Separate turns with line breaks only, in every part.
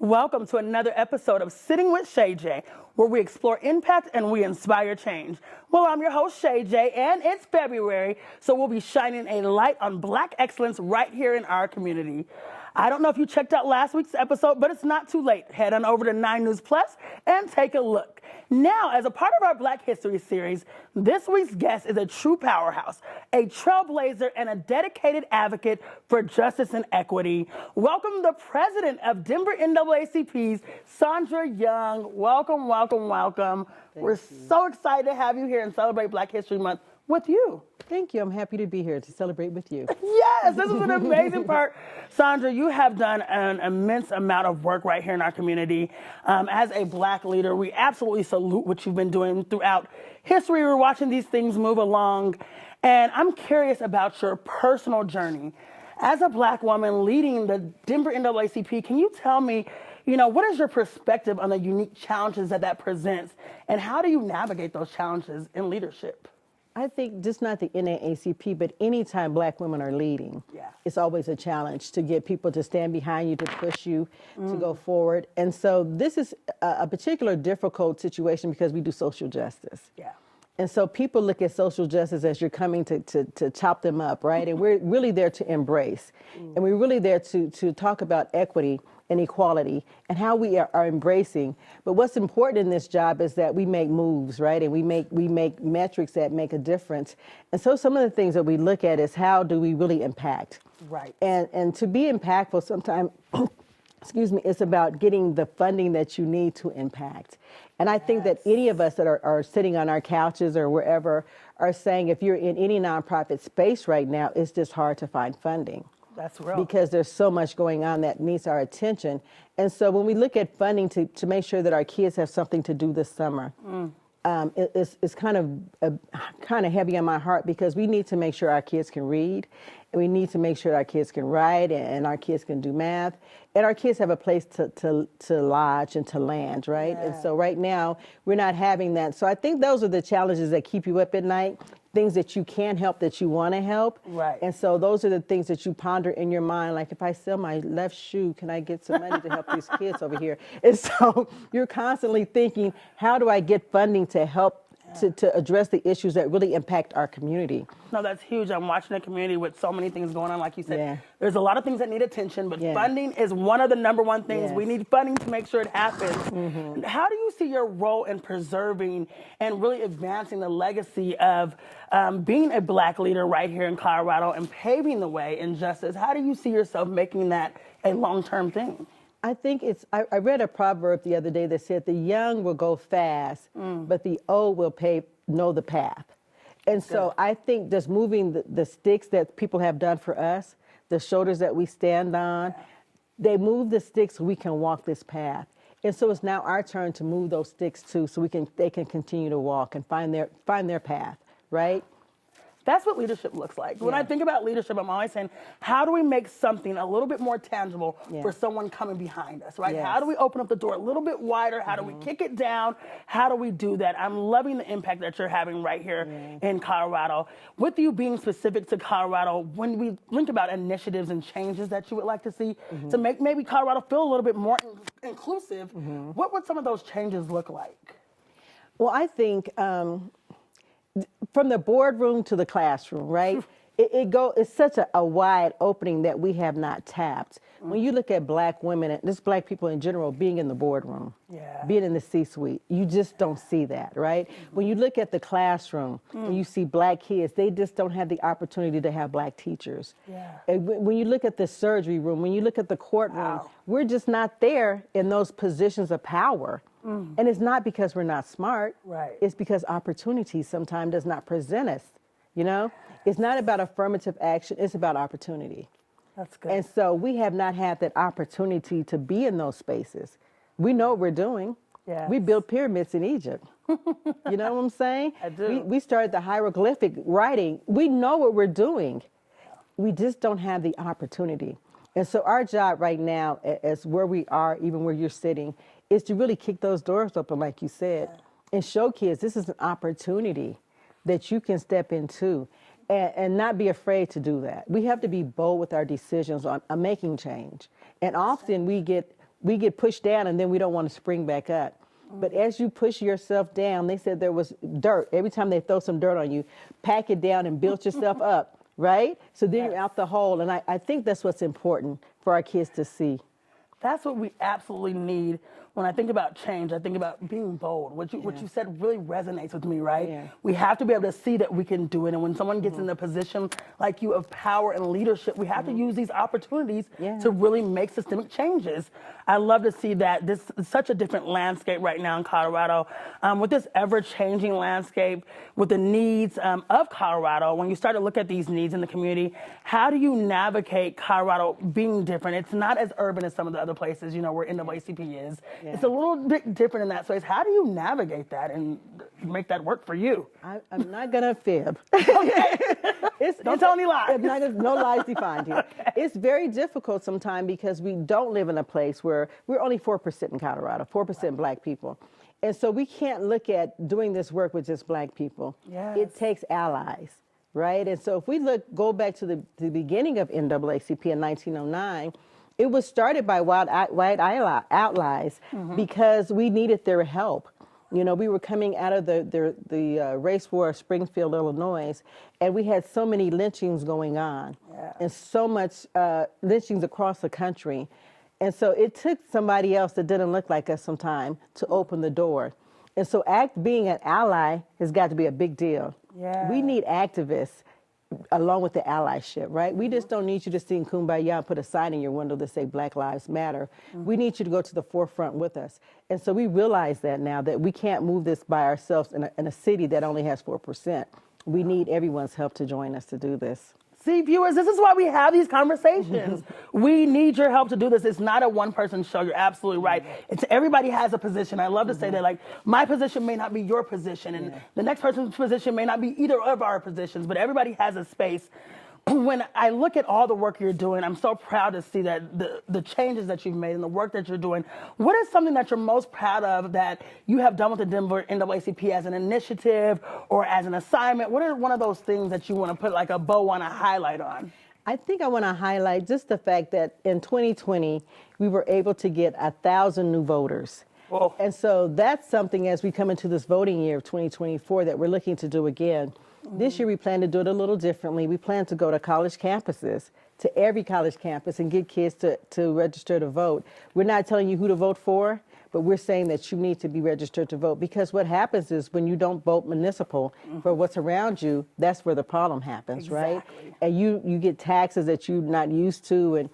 Welcome to another episode of Sitting with Shay J, where we explore impact and we inspire change. Well, I'm your host, Shay J, and it's February, so we'll be shining a light on Black excellence right here in our community. I don't know if you checked out last week's episode, but it's not too late. Head on over to 9 News Plus and take a look. Now, as a part of our Black History series, this week's guest is a true powerhouse, a trailblazer, and a dedicated advocate for justice and equity. Welcome the president of Denver NAACP's, Sondra Young. Welcome, welcome, welcome. We're so excited to have you here and celebrate Black History Month with you.
Thank you. I'm happy to be here to celebrate with you.
Yes, this is an amazing part. Sondra, you have done an immense amount of work right here in our community. As a Black leader, we absolutely salute what you've been doing throughout history. We're watching these things move along. And I'm curious about your personal journey. As a Black woman leading the Denver NAACP, can you tell me, what is your perspective on the unique challenges that presents? And how do you navigate those challenges in leadership?
I think just not the NAACP, but anytime Black women are leading, it's always a challenge to get people to stand behind you, to push you, to go forward. And so this is a particular difficult situation because we do social justice.
Yeah.
And so people look at social justice as you're coming to chop them up, right? And we're really there to embrace. And we're really there to talk about equity and equality and how we are embracing. But what's important in this job is that we make moves, right? And we make metrics that make a difference. And so some of the things that we look at is how do we really impact?
Right.
And to be impactful sometimes, excuse me, it's about getting the funding that you need to impact. And I think that any of us that are sitting on our couches or wherever are saying if you're in any nonprofit space right now, it's just hard to find funding.
That's real.
Because there's so much going on that needs our attention. And so when we look at funding to make sure that our kids have something to do this summer, it's kind of heavy on my heart because we need to make sure our kids can read, and we need to make sure our kids can write, and our kids can do math, and our kids have a place to lodge and to land, right? Yeah. And so right now, we're not having that. So I think those are the challenges that keep you up at night, things that you can help, that you want to help.
Right.
And so those are the things that you ponder in your mind, like if I sell my left shoe, can I get some money to help these kids over here? And so you're constantly thinking, how do I get funding to help to address the issues that really impact our community?
No, that's huge. I'm watching a community with so many things going on. Like you said, there's a lot of things that need attention, but funding is one of the number one things. We need funding to make sure it happens. How do you see your role in preserving and really advancing the legacy of being a Black leader right here in Colorado and paving the way in justice? How do you see yourself making that a long-term thing?
I think I read a proverb the other day that said the young will go fast, but the old will know the path. And so I think just moving the sticks that people have done for us, the shoulders that we stand on, they move the sticks so we can walk this path. And so it's now our turn to move those sticks too, so they can continue to walk and find their path, right?
That's what leadership looks like. When I think about leadership, I'm always saying, how do we make something a little bit more tangible for someone coming behind us, right? How do we open up the door a little bit wider? How do we kick it down? How do we do that? I'm loving the impact that you're having right here in Colorado. With you being specific to Colorado, when we think about initiatives and changes that you would like to see to make maybe Colorado feel a little bit more inclusive, what would some of those changes look like?
Well, I think from the boardroom to the classroom, right? It's such a wide opening that we have not tapped. When you look at Black women, and just Black people in general, being in the boardroom, being in the C-suite, you just don't see that, right? When you look at the classroom, and you see Black kids, they just don't have the opportunity to have Black teachers. And when you look at the surgery room, when you look at the courtroom, we're just not there in those positions of power. And it's not because we're not smart. It's because opportunity sometimes does not present us, It's not about affirmative action. It's about opportunity.
That's good.
And so we have not had that opportunity to be in those spaces. We know what we're doing. We built pyramids in Egypt. You know what I'm saying?
I do.
We started the hieroglyphic writing. We know what we're doing. We just don't have the opportunity. And so our job right now, as where we are, even where you're sitting, is to really kick those doors open, like you said, and show kids this is an opportunity that you can step into and not be afraid to do that. We have to be bold with our decisions on making change. And often we get we get pushed down and then we don't want to spring back up. But as you push yourself down, they said there was dirt. Every time they throw some dirt on you, pack it down and build yourself up, right? So then you're out the hole. And I think that's what's important for our kids to see.
That's what we absolutely need. When I think about change, I think about being bold. What you said really resonates with me, right?
Yeah.
We have to be able to see that we can do it. And when someone gets in a position like you of power and leadership, we have to use these opportunities to really make systemic changes. I love to see that. This is such a different landscape right now in Colorado. With this ever-changing landscape, with the needs of Colorado, when you start to look at these needs in the community, how do you navigate Colorado being different? It's not as urban as some of the other places, where NAACP is. Yeah. It's a little bit different in that space. How do you navigate that and make that work for you?
I'm not going to fib.
Okay. Don't tell any lies.
No lies defined here. Okay. It's very difficult sometimes because we don't live in a place where we're only 4% in Colorado, 4% Black people. And so we can't look at doing this work with just Black people.
Yes.
It takes allies, right? And so if we go back to the beginning of NAACP in 1909, it was started by white allies because we needed their help. We were coming out of the race war of Springfield, Illinois, and we had so many lynchings going on and so much lynchings across the country. And so it took somebody else that didn't look like us sometime to open the door. And so being an ally has got to be a big deal.
Yeah.
We need activists along with the allyship, right? We just don't need you to sing Kumbaya and put a sign in your window that say Black Lives Matter. We need you to go to the forefront with us. And so we realize that now that we can't move this by ourselves in a city that only has 4%. We need everyone's help to join us to do this.
See, viewers, this is why we have these conversations. We need your help to do this. It's not a one-person show. You're absolutely right. Everybody has a position. I love to say that, like, my position may not be your position, and the next person's position may not be either of our positions, but everybody has a space. When I look at all the work you're doing, I'm so proud to see that the changes that you've made and the work that you're doing. What is something that you're most proud of that you have done with the Denver NAACP as an initiative or as an assignment? What are one of those things that you want to put like a bow on, a highlight on?
I think I want to highlight just the fact that in 2020, we were able to get 1,000 new voters.
Whoa.
And so that's something as we come into this voting year of 2024 that we're looking to do again. This year we plan to do it a little differently. We plan to go to college campuses, to every college campus, and get kids to register to vote. We're not telling you who to vote for, but we're saying that you need to be registered to vote, because what happens is when you don't vote municipal for what's around you, that's where the problem happens, right? And you get taxes that you're not used to, and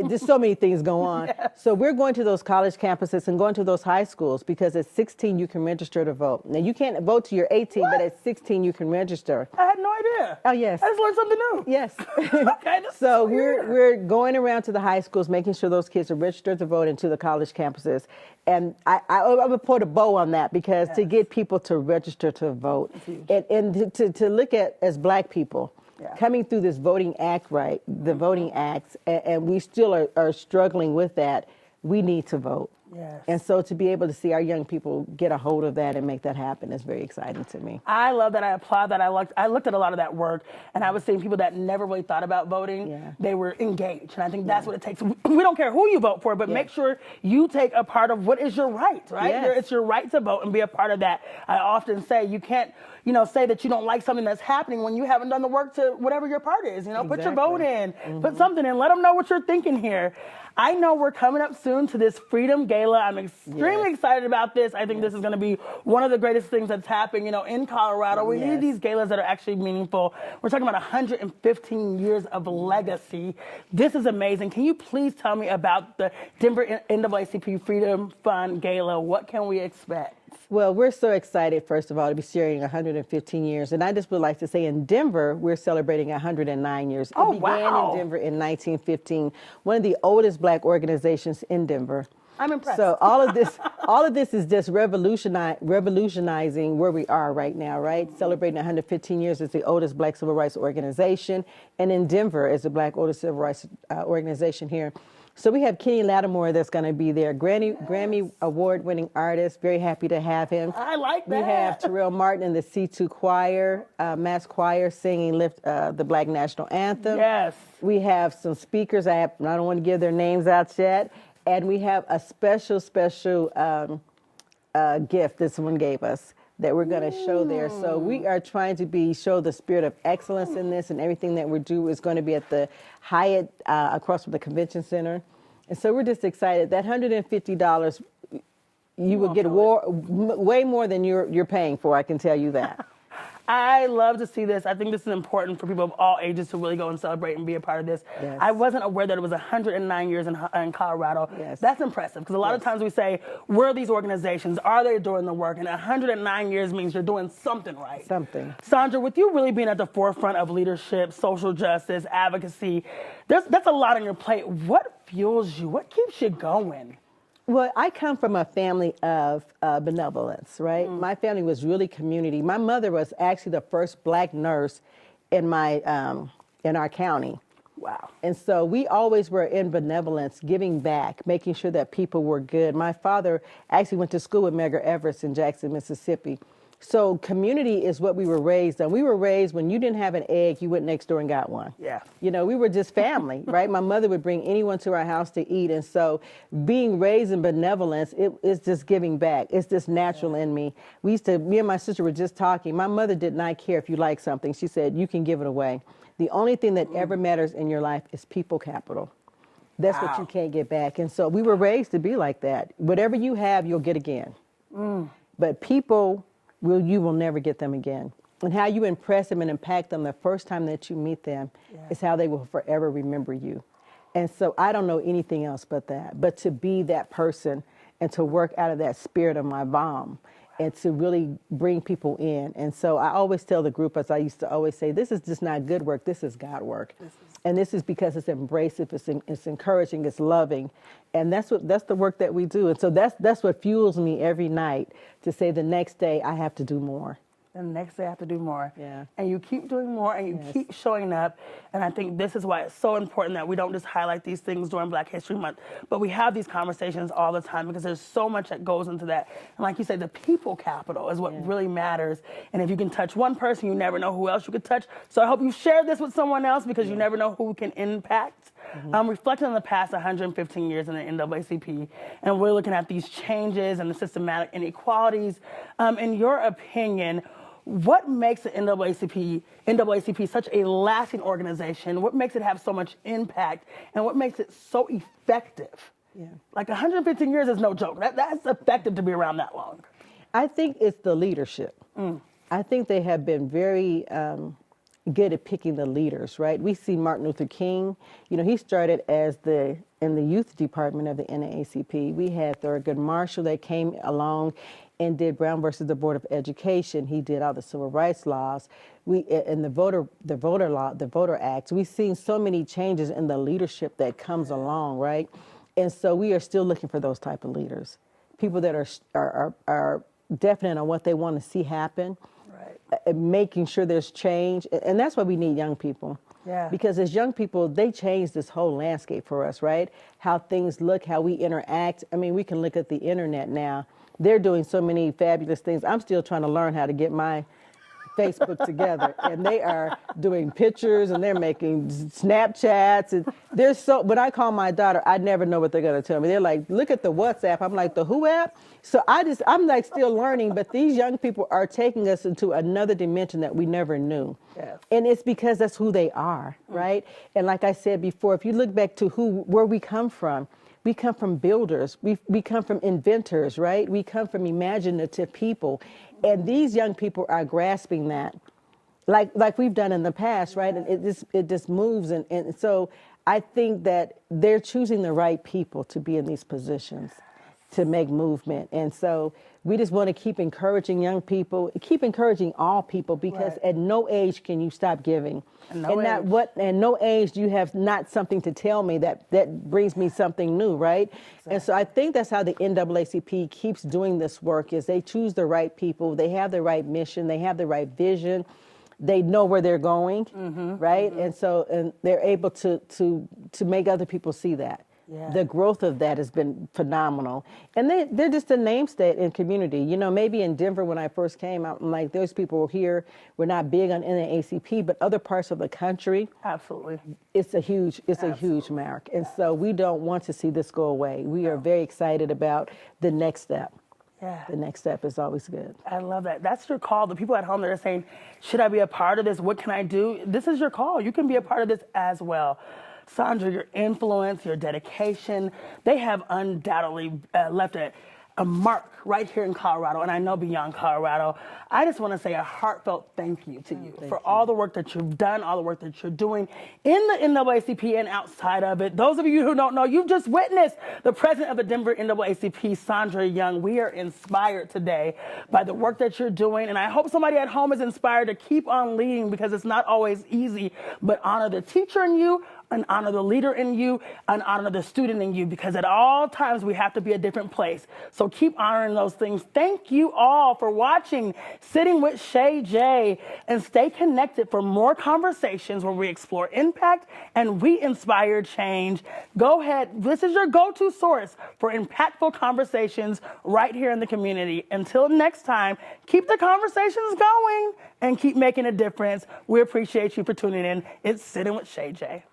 just so many things go on. So we're going to those college campuses and going to those high schools, because at 16 you can register to vote. Now you can't vote till you're 18, but at 16 you can register.
I had no idea.
Oh yes.
I just learned something new.
Yes.
Okay,
so we're going around to the high schools, making sure those kids are registered to vote, into the college campuses. And I would put a bow on that, because to get people to register to vote and to look at as Black people coming through this voting act, right? The voting acts, and we still are struggling with that. We need to vote.
Yes.
And so to be able to see our young people get a hold of that and make that happen is very exciting to me.
I love that. I applaud that. I looked at a lot of that work, and I was seeing people that never really thought about voting. They were engaged, and I think that's what it takes. We don't care who you vote for, but make sure you take a part of what is your right, right? It's your right to vote and be a part of that. I often say you can't, say that you don't like something that's happening when you haven't done the work to whatever your part is. Put your vote in, put something in, let them know what you're thinking here. I know we're coming up soon to this Freedom Gala. I'm extremely excited about this. I think this is going to be one of the greatest things that's happening, in Colorado. We need these galas that are actually meaningful. We're talking about 115 years of legacy. This is amazing. Can you please tell me about the Denver NAACP Freedom Fund Gala? What can we expect?
Well, we're so excited, first of all, to be sharing 115 years. And I just would like to say in Denver, we're celebrating 109 years. It began in Denver in 1915, one of the oldest Black organizations in Denver.
I'm impressed.
So all of this is just revolutionizing where we are right now, right? Celebrating 115 years as the oldest Black civil rights organization, and in Denver as the Black oldest civil rights organization here. So we have Kenny Lattimore that's going to be there, Grammy award-winning artist. Very happy to have him.
I like that.
We have Terrell Martin and the C2 Choir, Mass Choir, singing the Black National Anthem.
Yes.
We have some speakers. I don't want to give their names out yet. And we have a special gift this one gave us that we're going to show there. So we are trying to show the spirit of excellence in this, and everything that we do is going to be at the Hyatt across from the convention center. And so we're just excited. That $150, you would get way more than you're paying for, I can tell you that.
I love to see this. I think this is important for people of all ages to really go and celebrate and be a part of this.
Yes.
I wasn't aware that it was 109 years in Colorado.
Yes.
That's impressive, because a lot of times we say, where are these organizations? Are they doing the work? And 109 years means you're doing something right.
Something.
Sondra, with you really being at the forefront of leadership, social justice, advocacy, that's a lot on your plate. What fuels you? What keeps you going?
Well, I come from a family of benevolence, right? My family was really community. My mother was actually the first Black nurse in our county.
Wow.
And so we always were in benevolence, giving back, making sure that people were good. My father actually went to school with Medgar Evers in Jackson, Mississippi. So community is what we were raised on. We were raised when you didn't have an egg, you went next door and got one.
Yeah.
You know, we were just family, right? My mother would bring anyone to our house to eat. And so being raised in benevolence, it's just giving back. It's just natural in me. Me and my sister were just talking. My mother did not care if you like something. She said, you can give it away. The only thing that ever matters in your life is people capital. That's what you can't get back. And so we were raised to be like that. Whatever you have, you'll get again. But people, you will never get them again. And how you impress them and impact them the first time that you meet them is how they will forever remember you. And so I don't know anything else but that. But to be that person and to work out of that spirit of my mom and to really bring people in. And so I always tell the group, as I used to always say, this is just not good work, this is God work. And this is because it's embracive, it's encouraging, it's loving. And that's the work that we do. And so that's what fuels me every night, to say the next day I have to do more.
The next day I have to do more.
Yeah.
And you keep doing more, and you keep showing up. And I think this is why it's so important that we don't just highlight these things during Black History Month, but we have these conversations all the time, because there's so much that goes into that. And like you said, the people capital is what really matters. And if you can touch one person, you never know who else you could touch. So I hope you share this with someone else, because you never know who can impact. Reflecting on the past 115 years in the NAACP, and we're looking at these changes and the systematic inequalities. In your opinion, what makes the NAACP such a lasting organization? What makes it have so much impact? And what makes it so effective?
Yeah.
Like 115 years is no joke. That's effective to be around that long.
I think it's the leadership. I think they have been very good at picking the leaders, right? We see Martin Luther King. You know, he started in the youth department of the NAACP. We had Thurgood Marshall that came along and did Brown versus the Board of Education. He did all the civil rights laws. And the voter acts. We've seen so many changes in the leadership that comes along, right? And so we are still looking for those type of leaders, people that are definite on what they want to see happen, making sure there's change. And that's why we need young people.
Yeah.
Because as young people, they change this whole landscape for us, right? How things look, how we interact. I mean, we can look at the internet now. They're doing so many fabulous things. I'm still trying to learn how to get my Facebook together, and they are doing pictures and they're making Snapchats, and when I call my daughter, I never know what they're going to tell me. They're like, look at the WhatsApp. I'm like, the who app? So I'm like still learning, but these young people are taking us into another dimension that we never knew.
Yes.
And it's because that's who they are, right? And like I said before, if you look back to where we come from builders, we come from inventors, right? We come from imaginative people. And these young people are grasping that like we've done in the past, right? And it just moves. And so I think that they're choosing the right people to be in these positions to make movement. And so we just want to keep encouraging young people, keep encouraging all people, because at no age can you stop giving. And no age do you have not something to tell me that brings me something new, right? Exactly. And so I think that's how the NAACP keeps doing this work, is they choose the right people, they have the right mission, they have the right vision, they know where they're going, right? And so they're able to make other people see that.
Yeah.
The growth of that has been phenomenal. And they're just a name state in community. You know, maybe in Denver when I first came out, I'm like, those people here were not big on NAACP, but other parts of the country,
Absolutely.
it's a huge mark. And so we don't want to see this go away. We are very excited about the next step.
Yeah.
The next step is always good.
I love that. That's your call. The people at home that are saying, should I be a part of this? What can I do? This is your call. You can be a part of this as well. Sondra, your influence, your dedication, they have undoubtedly left a mark right here in Colorado, and I know beyond Colorado. I just want to say a heartfelt thank you to you for all the work that you've done, all the work that you're doing in the NAACP and outside of it. Those of you who don't know, you've just witnessed the president of the Denver NAACP, Sondra Young. We are inspired today by the work that you're doing, and I hope somebody at home is inspired to keep on leading, because it's not always easy, but honor the teacher in you, and honor the leader in you, and honor the student in you, because at all times we have to be a different place. So keep honoring those things. Thank you all for watching Sitting with Shay J, and stay connected for more conversations where we explore impact and we inspire change. Go ahead. This is your go-to source for impactful conversations right here in the community. Until next time, keep the conversations going and keep making a difference. We appreciate you for tuning in. It's Sitting with Shay J.